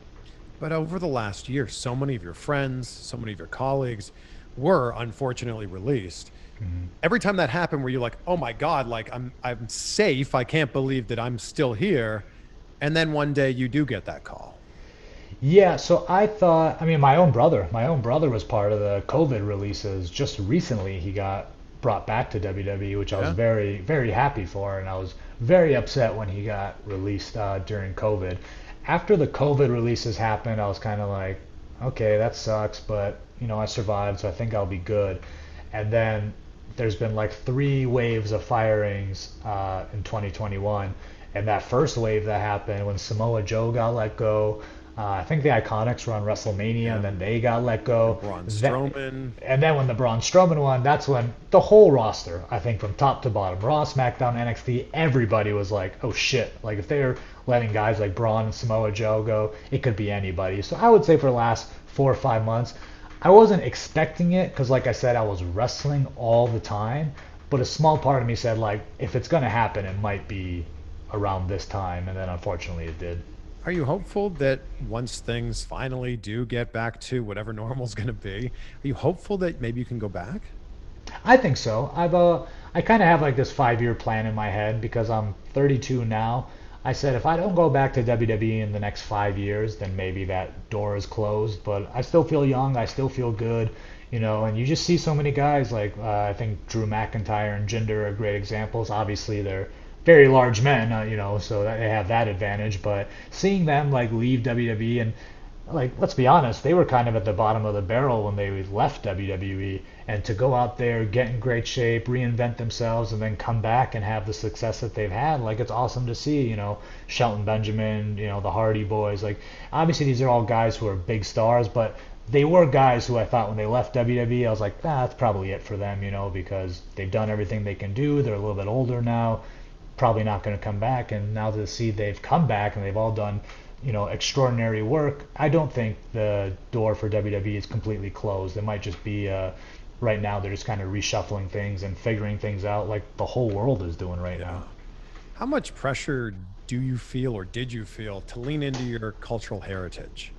But over the last year, so many of your friends, so many of your colleagues were unfortunately released. Every time that happened, were you like, "Oh my God, like I'm safe. I can't believe that I'm still here." And then one day you do get that call. Yeah, so I thought, I mean, my own brother was part of the COVID releases. Just recently, he got brought back to WWE, which I was Yeah. very, very happy for, and I was very upset when he got released during COVID. After the COVID releases happened, I was kind of like, okay, that sucks, but I survived, so I think I'll be good. And then there's been like three waves of firings in 2021, and that first wave that happened when Samoa Joe got let go. I think the Iconics were on WrestleMania, Yeah. and then they got let go. Braun That, Strowman. and then when the Braun Strowman won, that's when the whole roster, I think from top to bottom, Raw, SmackDown, NXT, everybody was like, oh shit. Like if they're letting guys like Braun and Samoa Joe go, it could be anybody. So I would say for the last 4 or 5 months, I wasn't expecting it because, like I said, I was wrestling all the time. But a small part of me said, like, if it's going to happen, it might be around this time. And then unfortunately it did. Are you hopeful that once things finally do get back to whatever normal is going to be, are you hopeful that maybe you can go back? I think so. I kind of have like this 5 year plan in my head because I'm 32 now. I said if I don't go back to WWE in the next 5 years, then maybe that door is closed. But I still feel young. I still feel good, And you just see so many guys like I think Drew McIntyre and Jinder are great examples. Obviously, they're very large men, so that they have that advantage. But seeing them like leave WWE and like let's be honest, they were kind of at the bottom of the barrel when they left WWE, and to go out there, get in great shape, reinvent themselves, and then come back and have the success that they've had, like it's awesome to see. Shelton Benjamin, the Hardy Boys, like obviously these are all guys who are big stars, but they were guys who I thought when they left WWE, I was like, that's probably it for them, because they've done everything they can do. They're a little bit older now, probably not going to come back. And now to see they've come back and they've all done extraordinary work, I don't think the door for WWE is completely closed. It might just be right now they're just kind of reshuffling things and figuring things out like the whole world is doing right now. How much pressure do you feel or did you feel to lean into your cultural heritage?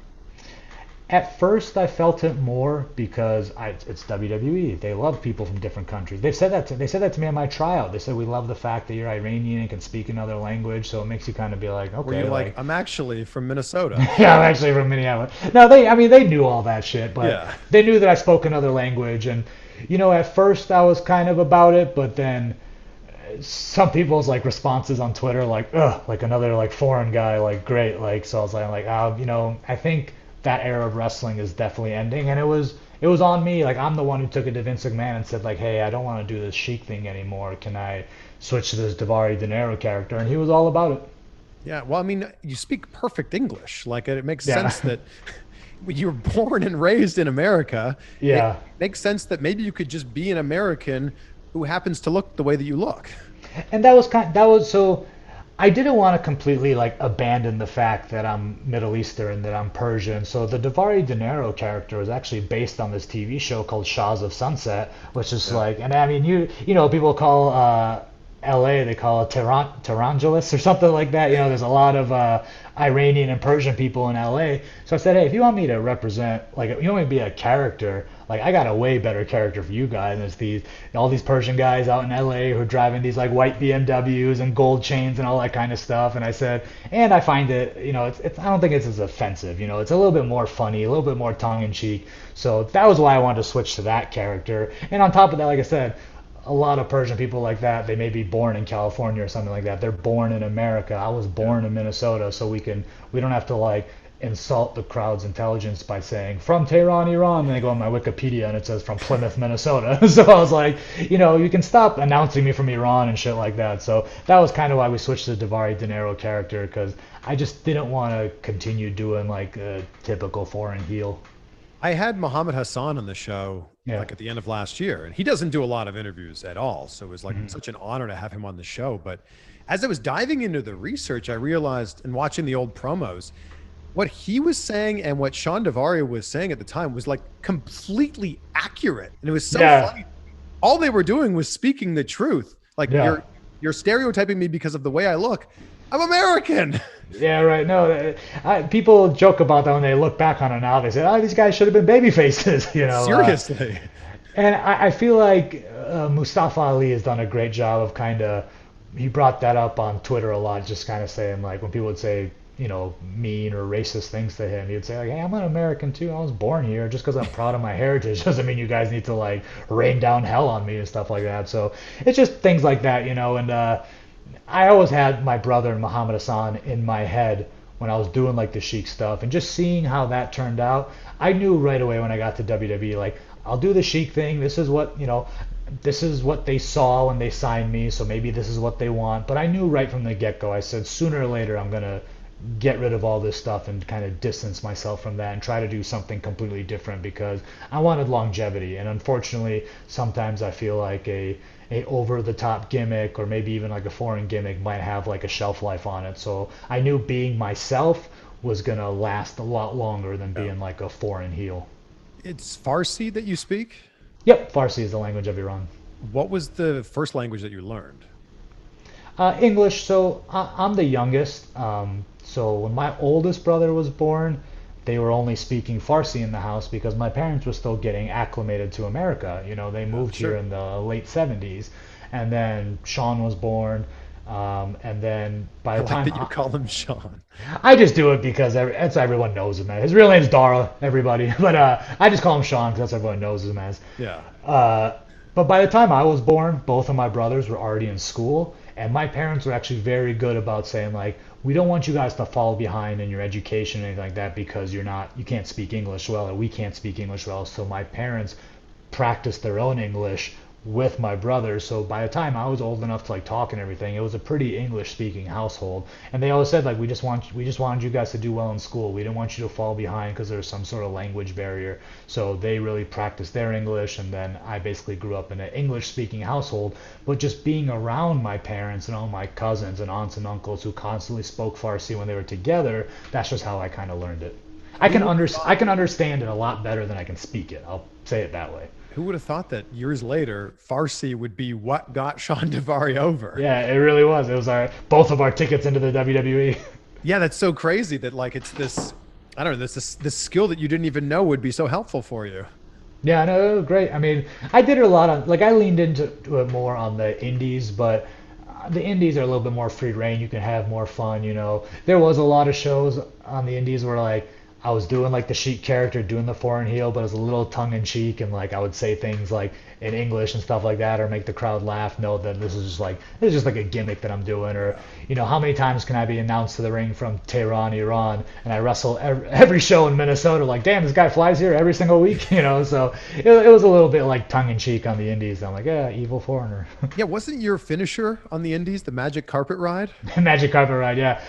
At first, I felt it more because it's WWE. They love people from different countries. They said that to me on my tryout. They said we love the fact that you're Iranian and can speak another language, so it makes you kind of be like, okay. Were you like, like I'm actually from Minnesota? yeah, I'm actually from Minneapolis. No, they knew all that shit, but Yeah. they knew that I spoke another language, and at first I was kind of about it, but then some people's like responses on Twitter like, ugh, like another like foreign guy, like great, like so I was like, I think that era of wrestling is definitely ending, and it was on me. Like I'm the one who took it to Vince McMahon and said like, hey, I don't want to do this Sheik thing anymore. Can I switch to this Daivari De Niro character? And he was all about it. Yeah. Well, I mean, you speak perfect English. Like it makes Yeah. sense that you were born and raised in America. Yeah. It makes sense that maybe you could just be an American who happens to look the way that you look. And that was so I didn't want to completely like abandon the fact that I'm Middle Eastern, that I'm Persian. So the Daivari De Niro character was actually based on this TV show called Shahs of Sunset, which is like, and I mean, people call LA, they call it Tehrangelis or something like that. There's a lot of Iranian and Persian people in LA. So I said, hey, if you want me to represent, like, you want me to be a character, like, I got a way better character for you guys. There's all these Persian guys out in LA who are driving these like white BMWs and gold chains and all that kind of stuff. And I said, and I find it, I don't think it's as offensive. It's a little bit more funny, a little bit more tongue in cheek. So that was why I wanted to switch to that character. And on top of that, like I said, a lot of Persian people like that, they may be born in California or something like that. They're born in America. I was born in Minnesota, so we don't have to like insult the crowd's intelligence by saying from Tehran, Iran, and they go on my Wikipedia and it says from Plymouth, Minnesota. So I was like, you can stop announcing me from Iran and shit like that. So that was kind of why we switched to the Daivari De Niro character, because I just didn't want to continue doing like a typical foreign heel. I had Muhammad Hassan on the show Yeah. like at the end of last year, and he doesn't do a lot of interviews at all. So it was like Mhm. such an honor to have him on the show. But as I was diving into the research, I realized and watching the old promos, what he was saying and what Shawn Daivari was saying at the time was like completely accurate. And it was so Yeah. funny. All they were doing was speaking the truth. Like Yeah. you're stereotyping me because of the way I look. I'm American. Yeah, right. No, people joke about that when they look back on it now. They say, "Oh, these guys should have been baby faces," you know. Seriously. And I feel like Mustafa Ali has done a great job of kind of, he brought that up on Twitter a lot, just kind of saying like when people would say, you know, mean or racist things to him, he'd say like, "Hey, I'm an American too. I was born here. Just because I'm proud of my heritage doesn't mean you guys need to like rain down hell on me and stuff like that." So it's just things like that, you know. And I always had my brother and Muhammad Hassan in my head when I was doing like the Sheik stuff, and just seeing how that turned out. I knew right away when I got to WWE, like I'll do the Sheik thing. This is what, you know, this is what they saw when they signed me, so maybe this is what they want. But I knew right from the get-go. I said sooner or later I'm gonna get rid of all this stuff and kind of distance myself from that and try to do something completely different because I wanted longevity. And unfortunately, sometimes I feel like a over the top gimmick or maybe even like a foreign gimmick might have like a shelf life on it. So I knew being myself was gonna last a lot longer than being like a foreign heel. It's Farsi that you speak? Yep, Farsi is the language of Iran. What was the first language that you learned? English. So I'm the youngest. So when my oldest brother was born, they were only speaking Farsi in the house because my parents were still getting acclimated to America. You know, they moved here in the late 70s, and then Sean was born. And then by I the like time that you call him Sean. I just do it because that's everyone knows him as. His real name's Dara, everybody, but I just call him Sean because that's what everyone knows him as. Yeah. But by the time I was born, both of my brothers were already in school, and my parents were actually very good about saying like, we don't want you guys to fall behind in your education or anything like that because you can't speak English well, or we can't speak English well. So my parents practiced their own English with my brother. So by the time I was old enough to like talk and everything, it was a pretty English speaking household. And they always said like we just wanted you guys to do well in school. We didn't want you to fall behind because there's some sort of language barrier. So they really practiced their English, and then I basically grew up in an English speaking household. But just being around my parents and all my cousins and aunts and uncles who constantly spoke Farsi when they were together, that's just how I kind of learned it. I can understand it a lot better than I can speak it. I'll say it that way. Who would have thought that years later, Farsi would be what got Shawn Daivari over? Yeah, it really was. It was both of our tickets into the WWE. Yeah, that's so crazy that like it's this, I don't know, this skill that you didn't even know would be so helpful for you. Yeah, no, it was great. I mean, I did it a lot on, like, I leaned into it more on the indies, but the indies are a little bit more free reign. You can have more fun, you know. There was a lot of shows on the indies where, like, I was doing, like, the Sheik character, doing the foreign heel, but it was a little tongue-in-cheek, and, like, I would say things, like, in English and stuff like that, or make the crowd laugh, know that this is just like a gimmick that I'm doing, or, you know, how many times can I be announced to the ring from Tehran, Iran, and I wrestle every show in Minnesota, like, damn, this guy flies here every single week, you know, so it was a little bit like tongue-in-cheek on the indies. I'm like, yeah, evil foreigner. Yeah, wasn't your finisher on the Indies the magic carpet ride? Magic carpet ride, yeah.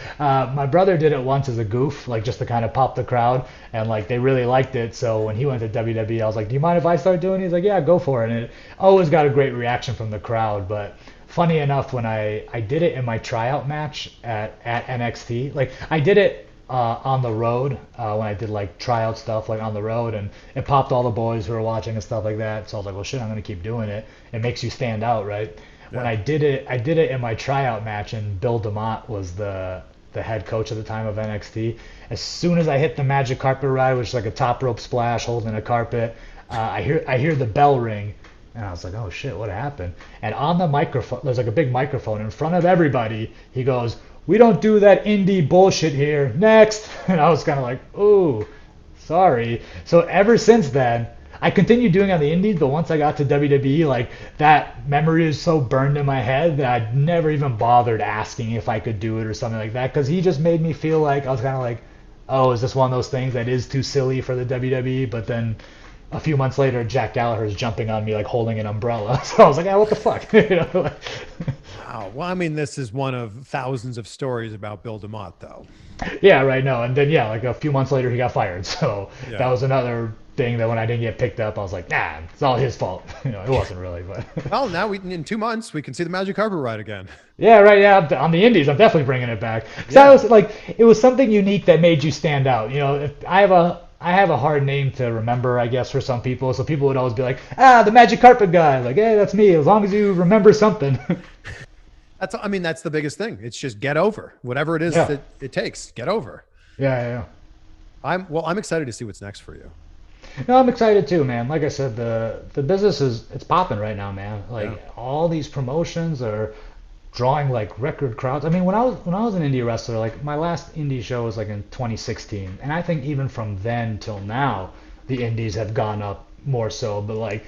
My brother did it once as a goof, like just to kind of pop the crowd, and like they really liked it. So when he went to WWE, I was like, "Do you mind if I start doing it?" He's like, "Yeah, go for it." And it always got a great reaction from the crowd. But funny enough, when I did it in my tryout match at NXT, like I did it on the road when I did like tryout stuff like on the road, and it popped all the boys who were watching and stuff like that. So I was like, "Well, shit, I'm gonna keep doing it. It makes you stand out, right?" When I did it in my tryout match, and Bill DeMott was the head coach at the time of NXT. As soon as I hit the magic carpet ride, which is like a top rope splash holding a carpet, I hear the bell ring, and I was like, oh shit, what happened? And on the microphone, there's like a big microphone in front of everybody. He goes, "We don't do that indie bullshit here. Next." And I was kind of like, ooh, sorry. So ever since then, I continued doing it on the indies, but once I got to WWE, like that memory is so burned in my head that I'd never even bothered asking if I could do it or something like that, because he just made me feel like I was kind of like, oh, is this one of those things that is too silly for the WWE? But then a few months later, Jack Gallagher's jumping on me like holding an umbrella, so I was like, ah, what the fuck? You know, like, Wow. Well, I mean, this is one of thousands of stories about Bill DeMott, though. yeah, right. No, and then yeah, like a few months later, he got fired. So Yeah. that was another thing that when I didn't get picked up, I was like, nah, it's all his fault. It wasn't really, but. Well, now in 2 months we can see the magic carpet ride again. Yeah, right. Yeah, on the Indies, I'm definitely bringing it back. Because Yeah. I was like, it was something unique that made you stand out. If I have a hard name to remember, I guess, for some people. So people would always be like, the magic carpet guy. Like, hey, that's me. As long as you remember something. That's the biggest thing. It's just get over whatever it is that it takes. Get over. Yeah. I'm excited to see what's next for you. No, I'm excited too, man. Like I said, the business it's popping right now, man. Like all these promotions are drawing like record crowds. I mean, when I was an indie wrestler, like my last indie show was like in 2016, and I think even from then till now, the indies have gone up more so. But like,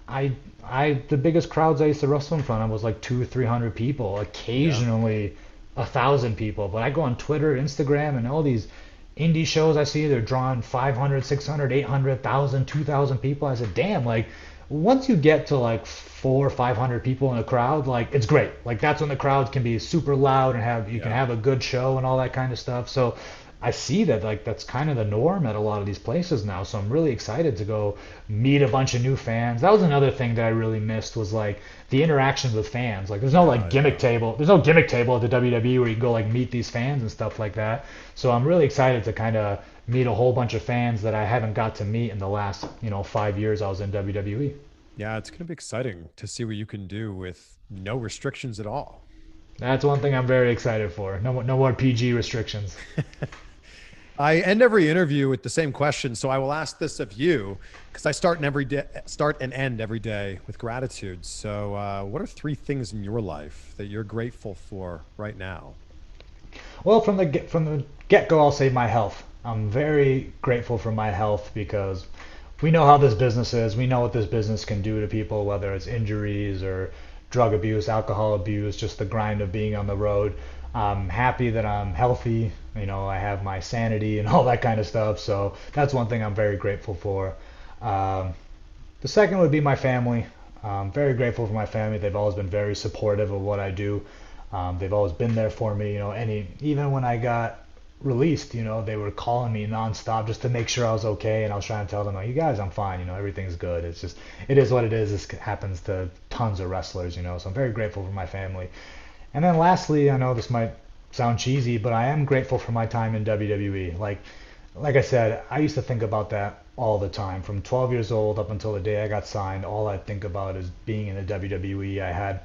the biggest crowds I used to wrestle in front of was like 200-300 people, occasionally 1,000 people. But I go on Twitter, Instagram, and all these indie shows I see, they're drawing 500, 600, 800, 1,000, 2,000 people. I said, damn, like once you get to like 400 or 500 people in a crowd, like it's great. Like that's when the crowd can be super loud and you can have a good show and all that kind of stuff. So I see that like that's kind of the norm at a lot of these places now. So I'm really excited to go meet a bunch of new fans. That was another thing that I really missed was like the interactions with fans. Like there's no like gimmick table. There's no gimmick table at the WWE where you can go like meet these fans and stuff like that. So I'm really excited to kind of meet a whole bunch of fans that I haven't got to meet in the last 5 years I was in WWE. Yeah, it's going to be exciting to see what you can do with no restrictions at all. That's one thing I'm very excited for. No more PG restrictions. I end every interview with the same question, so I will ask this of you because I start and end every day with gratitude. So, what are 3 things in your life that you're grateful for right now? Well, from the get-go, I'll say my health. I'm very grateful for my health because we know how this business is. We know what this business can do to people, whether it's injuries or drug abuse, alcohol abuse, just the grind of being on the road. I'm happy that I'm healthy. I have my sanity and all that kind of stuff. So that's one thing I'm very grateful for. The second would be my family. I'm very grateful for my family. They've always been very supportive of what I do. They've always been there for me. Even when I got released, they were calling me nonstop just to make sure I was okay. And I was trying to tell them, like, you guys, I'm fine. Everything's good. It's just, it is what it is. This happens to tons of wrestlers, So I'm very grateful for my family. And then lastly, I know this might sound cheesy, but I am grateful for my time in WWE. Like I said, I used to think about that all the time. From 12 years old up until the day I got signed, all I'd think about is being in the WWE.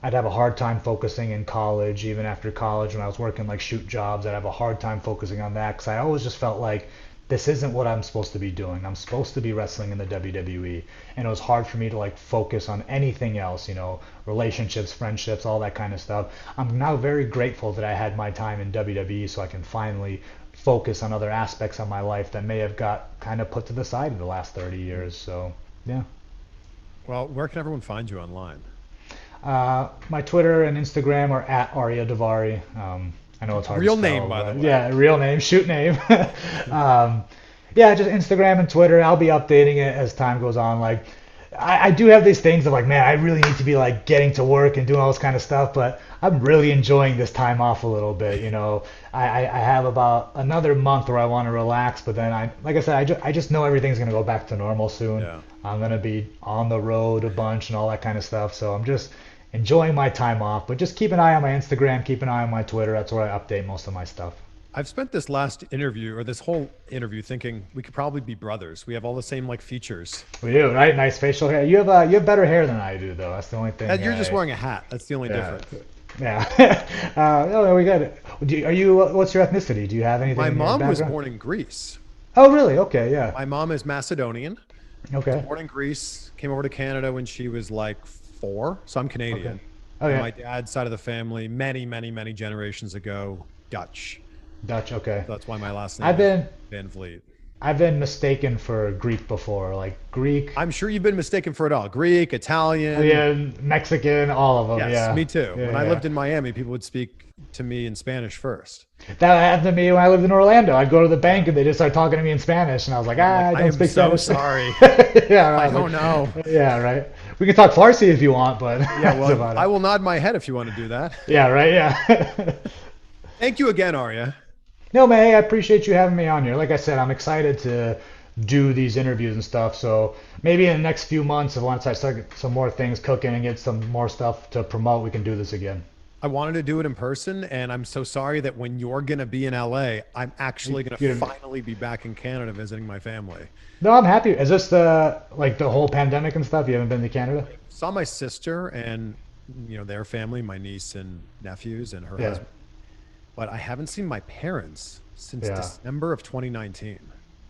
I'd have a hard time focusing in college, even after college when I was working like shoot jobs. I'd have a hard time focusing on that because I always just felt like this isn't what I'm supposed to be doing. I'm supposed to be wrestling in the WWE. And it was hard for me to like focus on anything else, relationships, friendships, all that kind of stuff. I'm now very grateful that I had my time in WWE so I can finally focus on other aspects of my life that may have got kind of put to the side in the last 30 years. So, yeah. Well, where can everyone find you online? My Twitter and Instagram are at Ariya Daivari. I know it's hard real to spell, name, by the way. Yeah, real name, shoot name. Just Instagram and Twitter. I'll be updating it as time goes on. Like, I do have these things of like, man, I really need to be like getting to work and doing all this kind of stuff, but I'm really enjoying this time off a little bit. I have about another month where I want to relax, but then like I said, I just know everything's gonna go back to normal soon. Yeah. I'm gonna be on the road a bunch and all that kind of stuff, so I'm just enjoying my time off. But just keep an eye on my Instagram, keep an eye on my Twitter. That's where I update most of my stuff. I've spent this last interview or this whole interview thinking we could probably be brothers. We have all the same like features. We do, right? Nice facial hair. You have better hair than I do, though. That's the only thing. You're just wearing a hat. That's the only difference. Yeah. We got it. What's your ethnicity? Do you have anything? My in your mom was background? born in Greece. Oh, really? Okay, yeah. My mom is Macedonian. Okay. Was born in Greece. Came over to Canada when she was like 4. So I'm Canadian. Okay. Oh, yeah. My dad's side of the family, many, many, many generations ago, Dutch. Okay. So that's why my last name is Van Vliet. I've been mistaken for Greek before, like Greek. I'm sure you've been mistaken for it all. Greek, Italian. Yeah, Mexican, all of them. Yes, yeah. me too. Yeah, when I lived in Miami, people would speak to me in Spanish first. That happened to me when I lived in Orlando. I'd go to the bank and they just start talking to me in Spanish, and I was like, I don't speak Spanish. So sorry. Yeah, I don't know. Yeah, right. We can talk Farsi if you want, but yeah, well, I will nod my head if you want to do that. Yeah, right. Yeah. Thank you again, Ariya. No, man, hey, I appreciate you having me on here. Like I said, I'm excited to do these interviews and stuff. So maybe in the next few months, once I start get some more things cooking and get some more stuff to promote, we can do this again. I wanted to do it in person, and I'm so sorry that when you're going to be in LA, I'm actually going to finally be back in Canada visiting my family. No, I'm happy. Is this the whole pandemic and stuff? You haven't been to Canada? Saw my sister and their family, my niece and nephews and her Yeah. husband, but I haven't seen my parents since Yeah. December of 2019.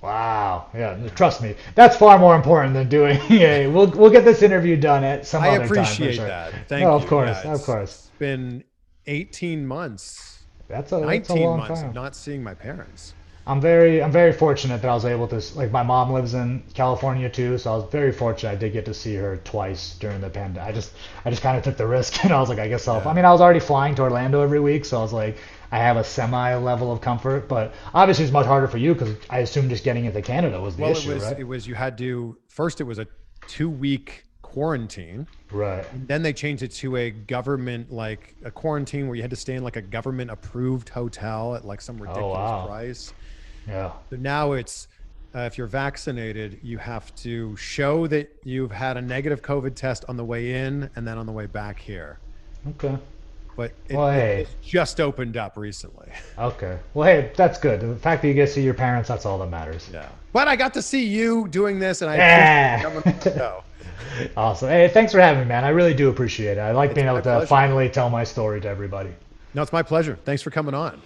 Wow. Yeah. Trust me, that's far more important than doing. Yeah. We'll get this interview done at some I other time. appreciate For sure. that. Thank No, you. of course, Yeah, of course. It's been 18 months, That's a 19 long months time. of not seeing my parents. I'm very fortunate that I was able to, like, my mom lives in California too, so I was very fortunate I did get to see her twice during the pandemic. I just kind of took the risk, and I was like, I guess Yeah. I mean, I was already flying to Orlando every week, so I was like, I have a semi level of comfort, but obviously it's much harder for you because I assume just getting into Canada was the Well, issue, right? it was you had to first it was a 2-week quarantine. Right. Then they changed it to a government, like a quarantine where you had to stay in like a government approved hotel at like some ridiculous wow. price. Yeah. So now it's if you're vaccinated, you have to show that you've had a negative COVID test on the way in and then on the way back here. Okay. But Well, hey. it's just opened up recently. Okay. Well, hey, that's good. The fact that you get to see your parents, that's all that matters. Yeah. But I got to see you doing this, and I Yeah. appreciate you coming on the show. Awesome. Hey, thanks for having me, man. I really do appreciate it. I like being my able to pleasure. finally tell my story to everybody. No, it's my pleasure. Thanks for coming on.